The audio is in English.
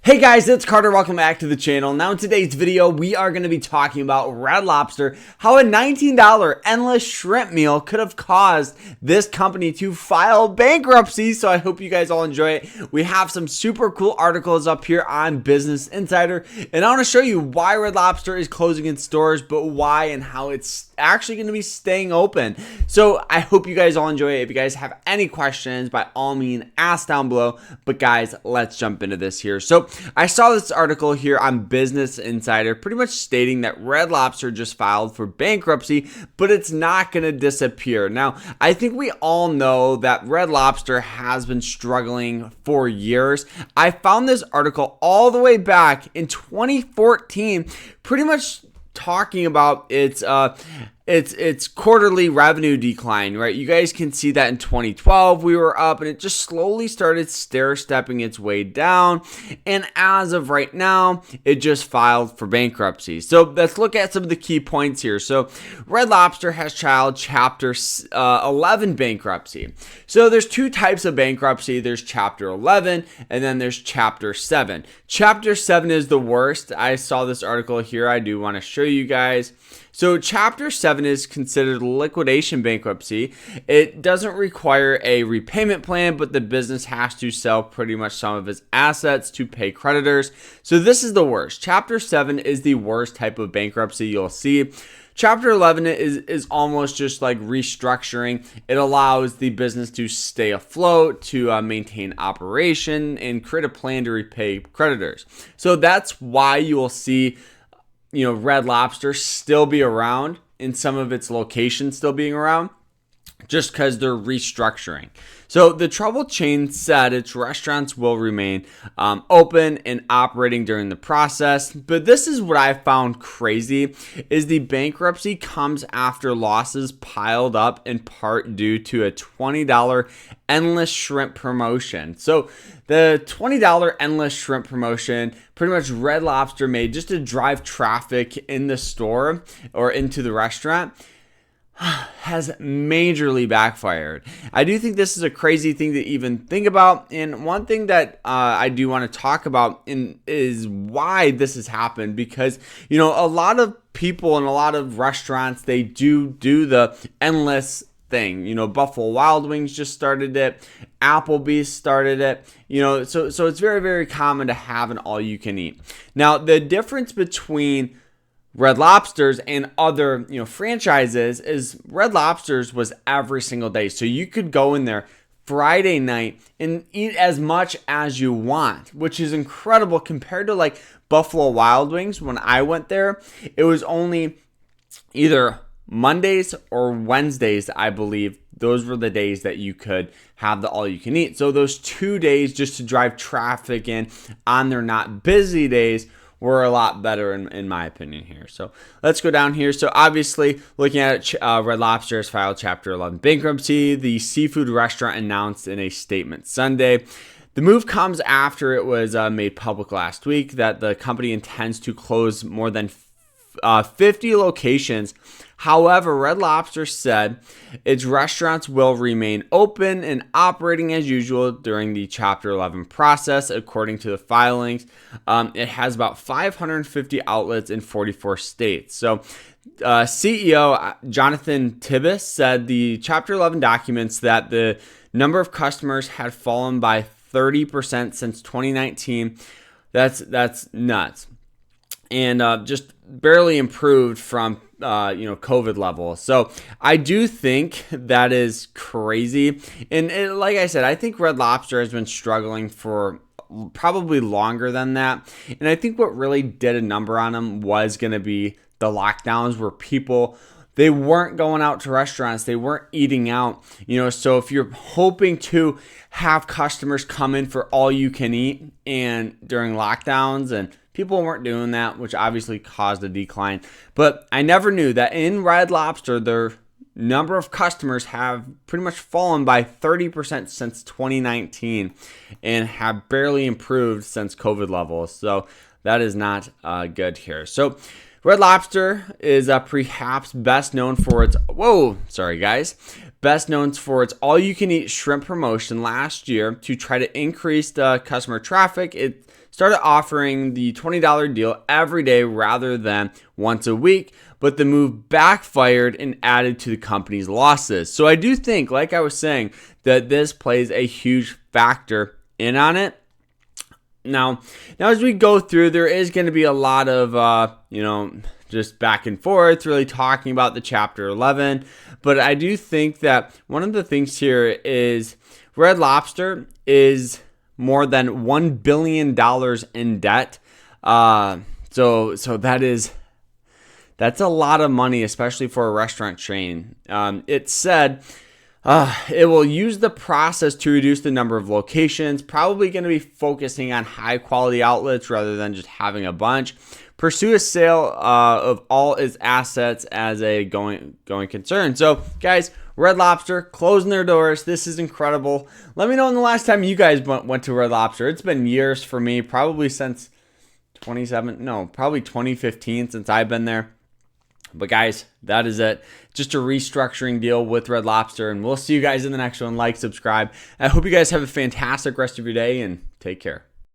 Hey guys, it's Carter. Welcome back to the channel. Now in today's video, we are going to be talking about Red Lobster, how a $19 endless shrimp meal could have caused this company to file bankruptcy. So I hope you guys all enjoy it. We have some super cool articles up here on Business Insider, and I want to show you why Red Lobster is closing its doors, but why and how it's actually going to be staying open. So I hope you guys all enjoy it. If you guys have any questions, by all means, ask down below. But guys, let's jump into this here. So I saw this article here on Business Insider pretty much stating that Red Lobster just filed for bankruptcy, but it's not going to disappear. Now, I think we all know that Red Lobster has been struggling for years. I found this article all the way back in 2014, pretty much talking about its quarterly revenue decline, right? You guys can see that in 2012 we were up, and it just slowly started stair-stepping its way down, and as of right now it just filed for bankruptcy. So let's look at some of the key points here. So Red Lobster has filed chapter 11 bankruptcy. So there's two types of bankruptcy. There's chapter 11 and then there's chapter 7. Chapter 7 is the worst. I saw this article here. I do want to show you guys. So chapter 7 is considered liquidation bankruptcy. It doesn't require a repayment plan, but the business has to sell pretty much some of its assets to pay creditors. So this is the worst. Chapter 7 is the worst type of bankruptcy you'll see. Chapter 11 is almost just like restructuring. It allows the business to stay afloat, to maintain operation, and create a plan to repay creditors. So that's why you will see Red Lobster still be around, in some of its locations still being around, just because they're restructuring. So the troubled chain said its restaurants will remain open and operating during the process. But this is what I found crazy, is the bankruptcy comes after losses piled up in part due to a $20 endless shrimp promotion. So the $20 endless shrimp promotion, pretty much Red Lobster made just to drive traffic in the store or into the restaurant, has majorly backfired. I do think this is a crazy thing to even think about. And one thing that I do want to talk about is why this has happened. Because, a lot of people in a lot of restaurants, they do the endless thing. Buffalo Wild Wings just started it. Applebee's started it. So it's very, very common to have an all-you-can-eat. Now, the difference between Red Lobsters and other franchises is Red Lobsters was every single day. So you could go in there Friday night and eat as much as you want, which is incredible compared to like Buffalo Wild Wings. When I went there, it was only either Mondays or Wednesdays, I believe. Those were the days that you could have the all you can eat. So those 2 days just to drive traffic in on their not busy days were a lot better in my opinion here. So let's go down here. So obviously, looking at it, Red Lobster has filed Chapter 11 bankruptcy. The seafood restaurant announced in a statement Sunday. The move comes after it was made public last week that the company intends to close more than 50 locations. However, Red Lobster said its restaurants will remain open and operating as usual during the Chapter 11 process, according to the filings. It has about 550 outlets in 44 states. So CEO Jonathan Tibbs said the Chapter 11 documents that the number of customers had fallen by 30% since 2019. That's nuts. And just barely improved from COVID levels. So I do think that is crazy. And like I said, I think Red Lobster has been struggling for probably longer than that. And I think what really did a number on them was going to be the lockdowns, where people, they weren't going out to restaurants, they weren't eating out. So if you're hoping to have customers come in for all you can eat and during lockdowns, and people weren't doing that, which obviously caused a decline. But I never knew that in Red Lobster, their number of customers have pretty much fallen by 30% since 2019 and have barely improved since COVID levels. So that is not good here. So Red Lobster is perhaps best known for its best known for its all-you-can-eat shrimp promotion last year. To try to increase the customer traffic, it started offering the $20 deal every day rather than once a week, but the move backfired and added to the company's losses. So I do think, like I was saying, that this plays a huge factor in on it. Now as we go through, there is going to be a lot of, just back and forth, really talking about the Chapter 11. But I do think that one of the things here is Red Lobster is more than $1 billion in debt. So that's a lot of money, especially for a restaurant chain. It said it will use the process to reduce the number of locations, probably going to be focusing on high quality outlets rather than just having a bunch. Pursue a sale of all its assets as a going concern. So guys, Red Lobster closing their doors. This is incredible. Let me know when the last time you guys went to Red Lobster. It's been years for me, probably since probably 2015 since I've been there. But guys, that is it. Just a restructuring deal with Red Lobster, and we'll see you guys in the next one. Like, subscribe. I hope you guys have a fantastic rest of your day, and take care.